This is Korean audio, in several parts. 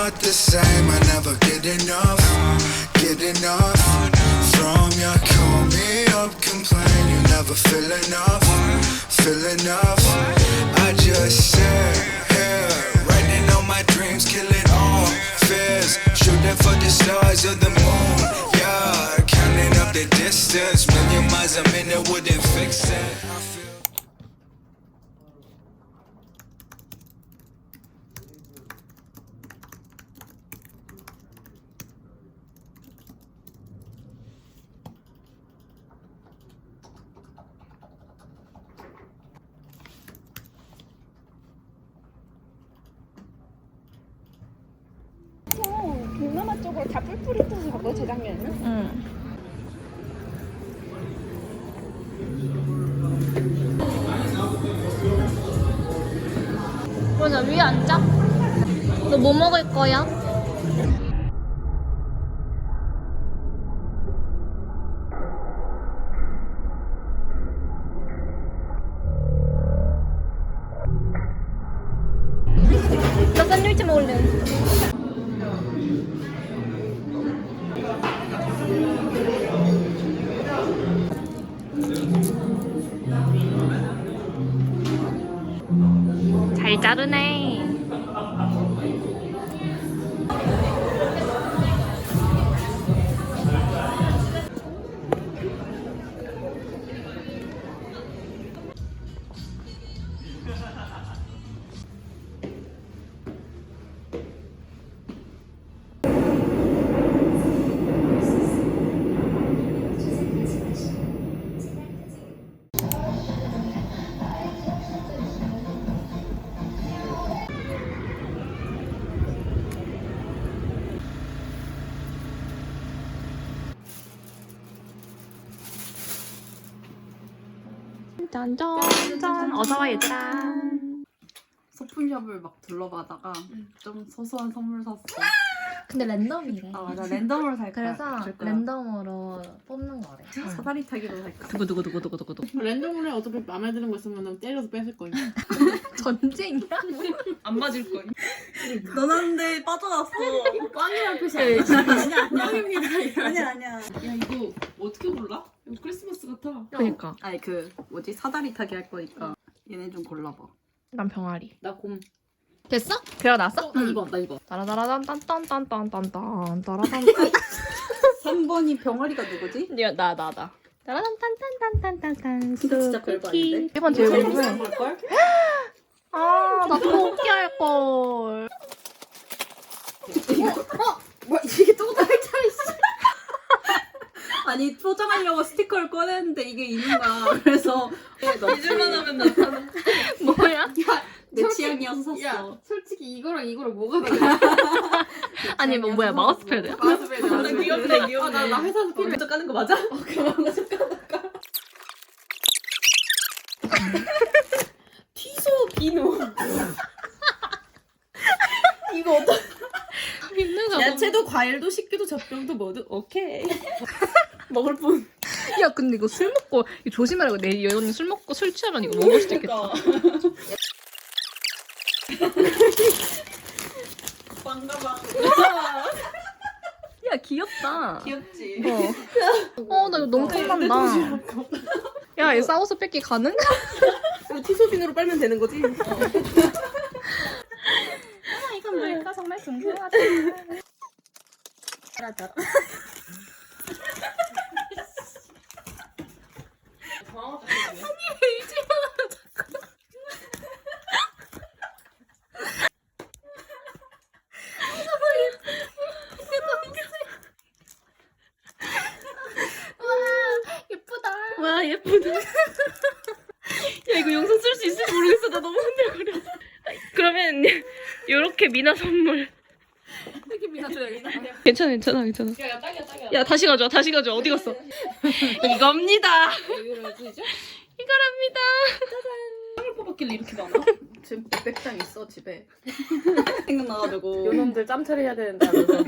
not the same. I never get enough from you. Call me up, complain. You never feel enough. I just sit here, writing all my dreams, killing all fears, shooting for the stars or the moon. Yeah, counting up the distance, million miles a minute wouldn't fix it. I feel 동남아 쪽으로 다 뿔뿔이 흩어지고 재작년에는? 응. 맞아, 위에 앉아. 너 뭐 먹을 거야? 나 샌드위치 먹을래. 잘 자르네. 짠짠짠. 어서와 얘들아. 소품샵을 막 둘러봐다가 좀 소소한 선물 샀어. 근데 랜덤이래. 아 맞아, 랜덤으로 살 거야. 그래서 줄 거야. 랜덤으로 뽑는 거래. 사다리 타기로 살까? 두구두구두구두구두구. 랜덤으로 해. 어차피 마음에 드는 거 있으면 때려서 뺏을 거야. 전쟁이야? 안 맞을 거야. 너는데 빠져났어. 꽝이란 표시 아니야. 야 이거 어떻게 골라? 이거 크리스마스 같아. 그니까. 아니 그 뭐지, 사다리 타기 할 거니까 얘네 좀 골라봐. 난 병아리. 나 곰. 됐어? 그래 놨어? 나 이거 나 이거. 따라따라단딴딴딴딴딴딴 따라단. 3번이 병아리가 누구지? 나. 따라단딴딴딴딴딴. 이거 진짜 별거 아닌데? 1번 제일 제일 궁금해. 비싼 걸걸? 아, 나 토끼 할 걸. 뭐야 이게 또 다른 차이 있어. 아니 포장하려고 스티커를 꺼냈는데 이게 있는 거야. 그래서 잊을만 하면 나타나. 뭐야? 내 취향이어서 샀어. 야 솔직히 이거랑 뭐가 달라? 아니 뭐 뭐야 마우스패드야? 마우스패드. 나 귀엽네 귀엽네. 나 회사에서 필요 먼저 까는 거 맞아? 티소 비누. 이거 어떤? 민누가 야채도 과일도 식기도 젖병도 모두 오케이. 먹을 뿐. 야 근데 이거 술 먹고 이거 조심하라고. 내 여전히 술 먹고 술 취하면 이거 먹을 수도 있겠다. 빵가방. 야 귀엽다. 귀엽지? 나 이거 너무 탐난다. 야, 이 싸워서 뺏기 가능? 이거 티소빈으로 빨면 되는 거지? 이건 뭘까 정말 궁금하다. 와 예쁘다. 야 이거 영상 쓸 수 있을지 모르겠어. 나 너무 흔들거려. 그러면 요렇게 미나 선물. 이렇게 미나줘야겠다. 괜찮아. 야 딱이야. 야 다시 가져와. 어디 갔어? 이겁니다. 이거 해주죠? 이거랍니다. 을 뽑았길래 이렇게 많아? 지금 백장 있어 집에. 생각나가지고. 요놈들 짬 처리해야 되는데 하면서.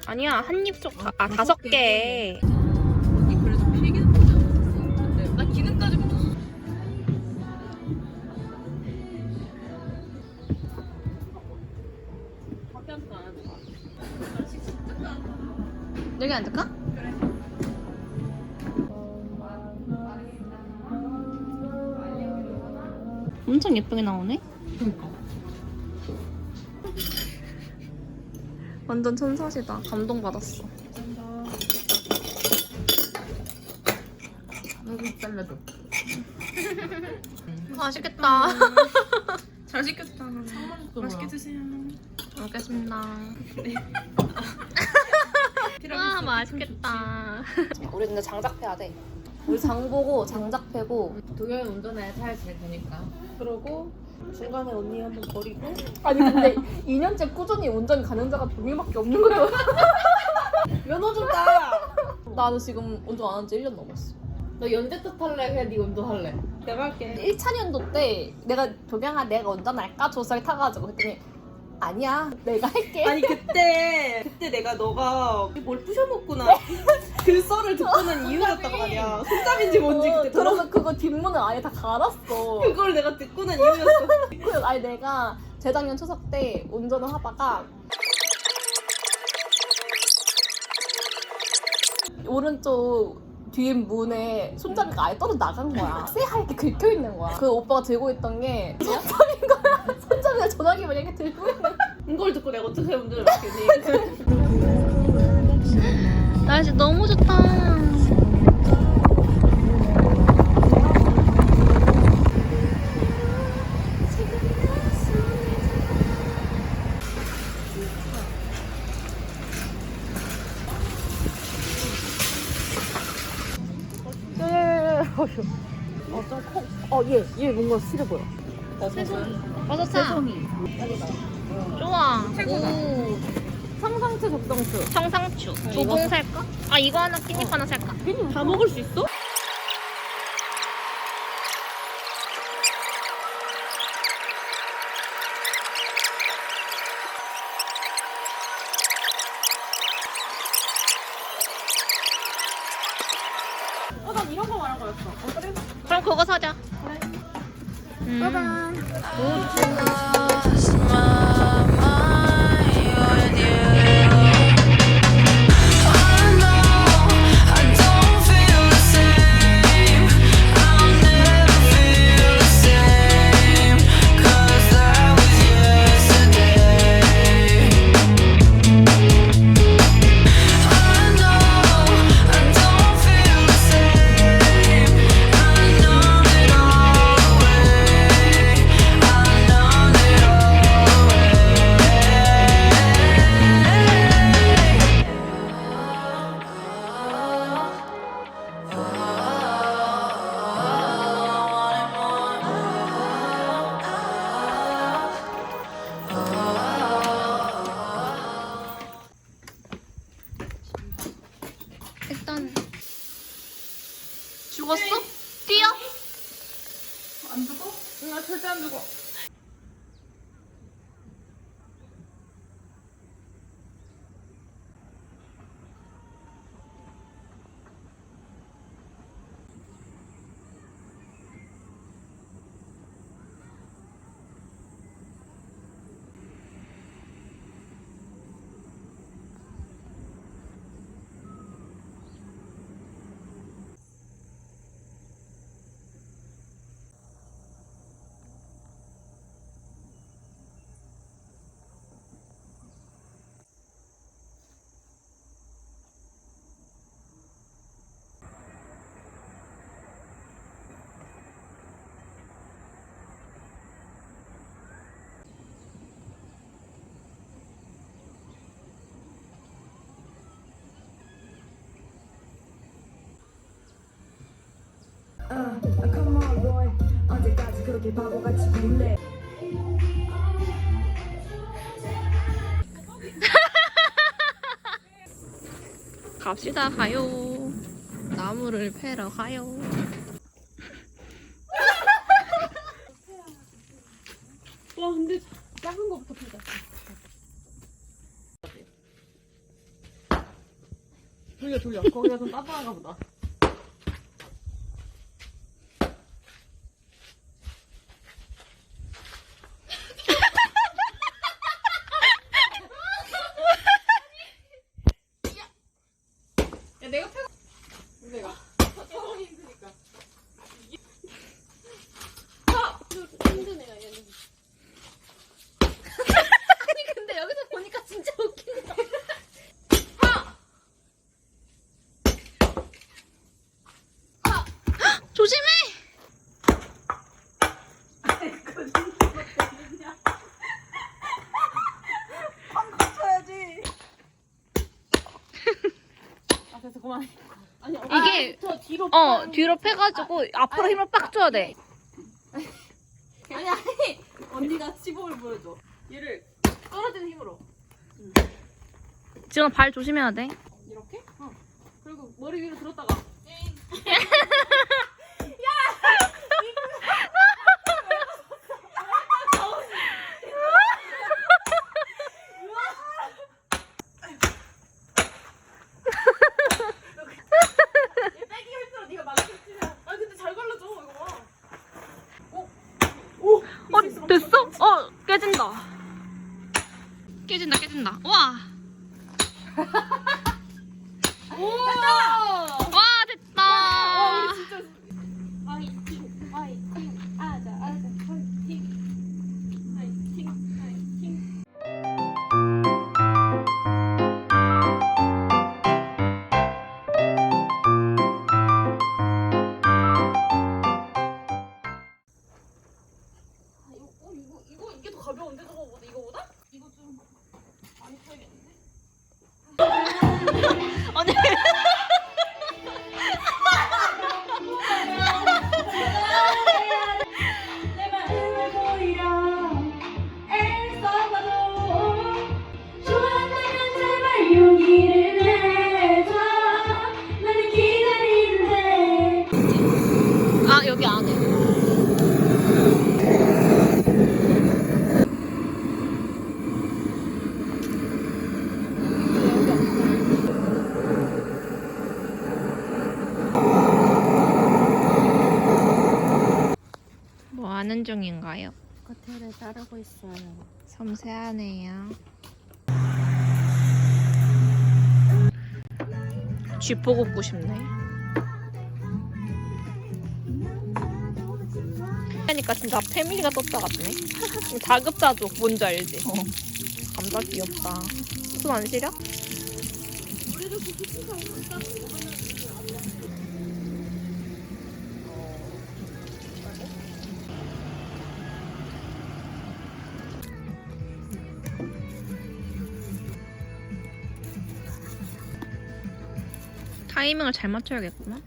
아니야 한입 쪽. 아 5개. 그래도 여기 앉을까? 엄청 예쁘게 나오네. 완전 천사시다. 감동받았어. 한국 잘라줘. 맛있겠다. 잘 시켰다. 맛있게 드세요. 먹겠습니다. 와 맛있겠다. 우리 근데 장작패야 돼. 우리 장 보고 장작 패고. 동현 운전해 잘 되니까. 그러고 중간에 언니 한번 버리고. 아니 근데 2년째 꾸준히 운전 가능자가 동일밖에 없는 거야. 면허 좀 따. 나는 지금 운전 안 한 지 1년 넘었어. 너 연대차 탈래? 그냥 네 운전할래? 내가 할게. 1차 년도 때 내가 도경아 내가 운전할까? 조사를 타가지고 그랬더니 아니야 내가 할게. 아니 그때 내가 너가 뭘 부셔먹구나 그 썰을 듣고 난 이유였단 말이야. 손잡인지 뭔지 그때 들어서 그거 뒷문을 아예 다 갈았어. 그걸 내가 듣고 난 이유였어. 그래서 아니 내가 재작년 추석 때 운전을 하다가 오른쪽 뒤에 문에 손잡이가 아예 떨어 나간 거야. 새하얗게 긁혀 있는 거야. 그 오빠가 들고 있던 게 손잡이인 거야. 손잡이가 전화기만 이렇게 들고 있는 거야. 이걸 듣고 내가 어떻게 운전을 맡겠니? 날씨 너무 좋다. 얘 뭔가 싫어 보여. 버섯차. 좋아. 상상추 적상추. 청상추. 조봉 살까? 아 이거 하나 깻잎 하나 살까? 다 먹을 수 있어? 난 이런 거 말한 거였어. 그래? 그럼 그거 사자. 짜잔. 일단 죽었어? 뛰어? 안 죽어? 응, 나 절대 안 죽어. Come on boy 언제까지 그렇게 바보같이 굴래 갑시다 가요. 나무를 패러 가요. 와 근데 작은 거부터 피자. 돌려. 거기가 좀 따뜻한가 보다. 입고만. 이게 저 뒤로. 뒤로 패가지고 앞으로 힘을 빡 줘야 돼. 아니 언니가 시범을 보여줘. 얘를 떨어지는 힘으로. 지금 발 조심해야 돼. 이렇게? 그리고 머리 위로 들었다가. 빼기 할수록 네가 망쳤지. 아 근데 잘 걸러줘 이거 봐. 됐어? 깨진다. 깨진다. 와. 와, 됐다. 화이팅, 아자, 화이팅, 화이팅. 이게 더 가벼운데 저거보다 이거보다? 이거 좀 많이 타야겠는데? 아니. 내 마음을 보이려 애써봐도 좋아한다면 제발 용기를 내줘 나는 기다리는데 여기 안에. 뭐 하는 중인가요? 호텔을 따르고 있어요. 섬세하네요. 쥐 보고 싶고 싶네. 그러니까 진짜 패밀리가 떴다 같네. 다급자족 뭔지 알지? 감자 귀엽다. 숨 안 쉬려? 타이밍을 잘 맞춰야겠구나.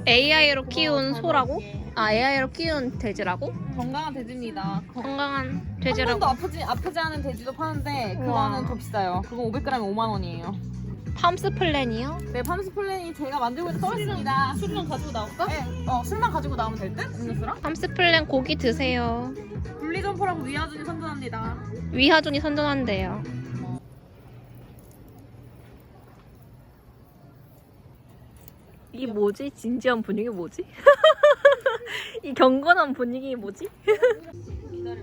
AI로 키운 소라고? AI로 키운 돼지라고? 건강한 돼지입니다. 건강한 한 돼지라고. 번도 아프지 않은 돼지도 파는데 우와. 그거는 더 비싸요. 그건 500g에 5만 원이에요. 팜스 플랜이요? 네, 팜스 플랜이 제가 만들고 있는 서비스입니다. 술만 가지고 나올까? 네, 술만 가지고 나오면 될 듯? 음료수랑? 팜스 플랜 고기 드세요. 분리점포라고 위아준이 선전합니다. 위하준이 선전한대요. 이 뭐지? 진지한 분위기 뭐지? 이 경건한 분위기 뭐지? 기다려.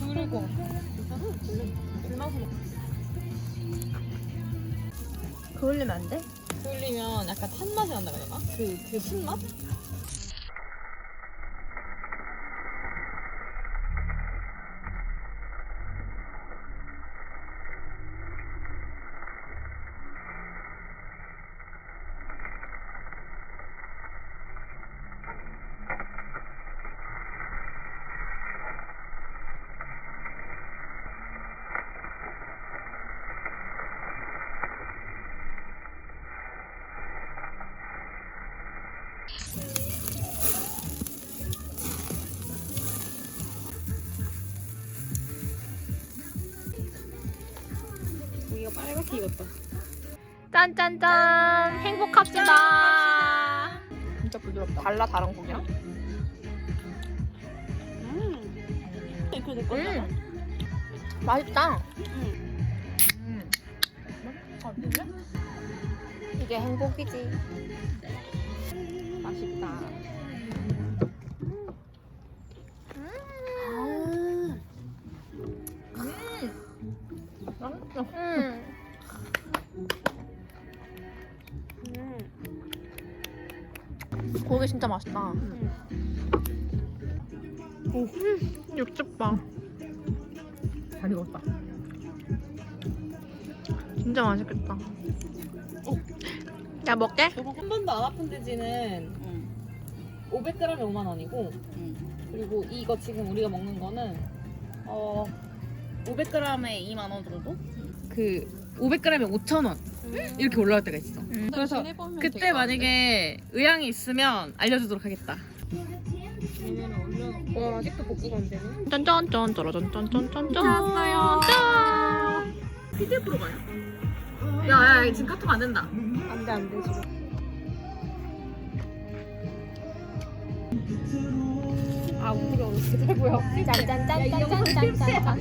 그리고 그을리면 안 돼? 그을리면 약간 탄맛이 난다 그래야 되나? 그 신맛? 여기가 빨갛게 익었다. 짠짠짠! 행복합시다. 진짜 부드럽다. 달라 다른 고기랑? 이거 내 거잖아. 맛있다. 어디냐? 이게 행복이지. 맛있다. 고기 진짜 맛있다. 육즙밥. 잘 익었다. 진짜 맛있겠다. 야 먹게? 한 번도 안 아픈 돼지는 500g에 5만 원이고 그리고 이거 지금 우리가 먹는 거는 500g에 2만 원 정도? 그 500g에 5천 원 이렇게 올라올 때가 있어. 그래서 그때 만약에 의향이 있으면 알려주도록 하겠다. 와 아직도 복구가 안 되네. 짠짠짠 짜라짠짠짠짠. 찾았어요. PDF로 가요? 야 지금 카톡 안 된다. 안돼 지금. 아 우리가 오늘 제대로고요. 짠짠짠짠짠짠짠.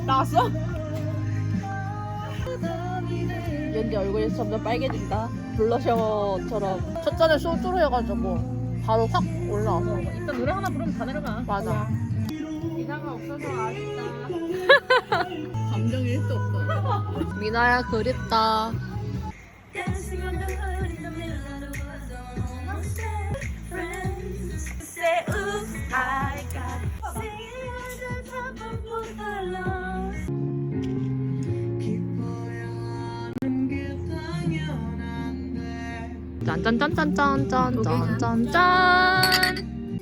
나왔어? 연지 얼굴이 점점 빨개진다. 블러셔처럼 첫 잔에 소주로 해가지고 바로 확 올라와서. 일단 노래 하나 부르면 다 내려가. 맞아. 기사가 없어서 아쉽다. 감정이 1도 없어. 미나야 그립다. 짠짠짠짠짠짠짠짠.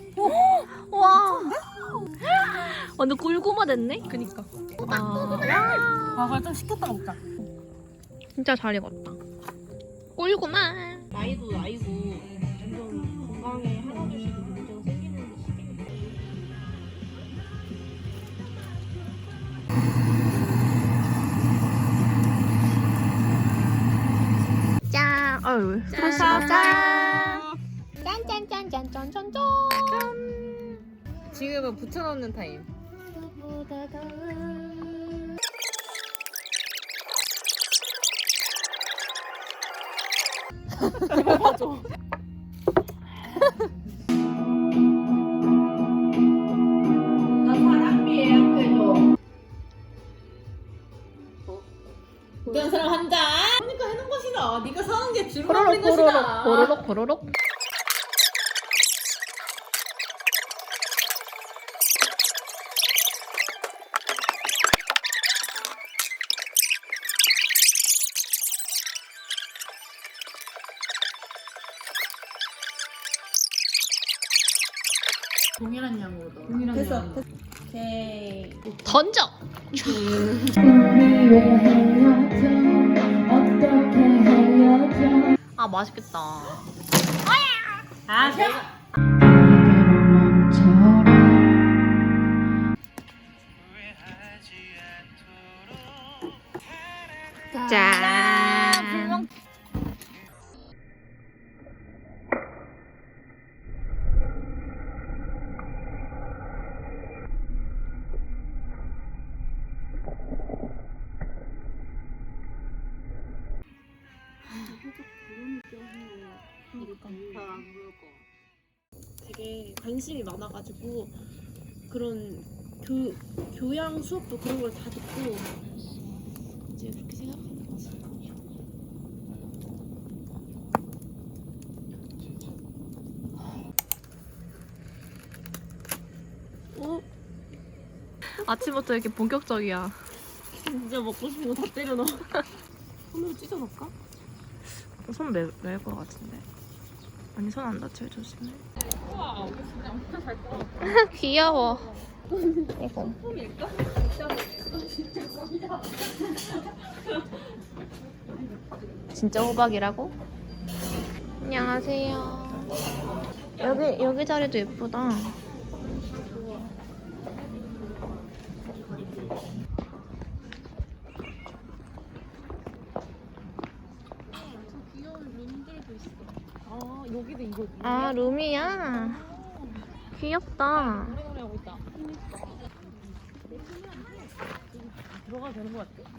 와. 완전 꿀고마 됐네. 그니까. 아, 그걸 좀 시켰다가 먹자. 진짜 잘 익었다. 꿀고마. 나이도 나이고 점점 건강에 하나둘씩 문제가 생기는 시기니까. 짠. 어유. 짠. 짠짠짠짠짠짠짠. 지금은 붙여넣는 타임. 나 사랑비 예약해줘. 그런 사람 한 잔. 그러니까 해놓은 것이다. 네가 사는 게 주름 보로록 올린 것이다. 보로록 보로록. 동일한 양으로 넣어. 동일한 됐어, 양으로. 됐어. 오케이. 던져. 아 맛있겠다. 아, 짠. 되게 관심이 많아가지고 그런 교양 수업도 그런 걸 다 듣고 이제 그렇게 생각하는 거지. 아침부터 이렇게 본격적이야. 진짜 먹고 싶은 거 다 때려 넣어. 손으로 찢어 넣을까? 손 낼 것 같은데. 아니 손 안 다쳐 조심해. 우와, 우리 진짜 엄청 잘 꺼. 귀여워. 이거. 진짜 호박이라고? 안녕하세요. 여기 자리도 예쁘다. 아, 여기도 이거. 아 룸이야. 귀엽다. 노래 하고 있다. 들어가도 되는 것 같아.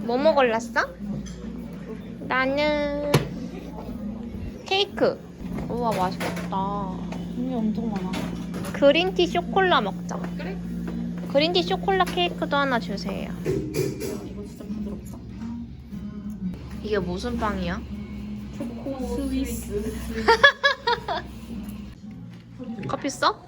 뭐 골랐어? 나는 케이크. 우와 맛있겠다. 종류 엄청 많아. 그린티 쇼콜라 먹자. 그래? 그린티 쇼콜라 케이크도 하나 주세요. 이거 진짜 부드럽다. 이게 무슨 빵이야? 스위스. 커피 써?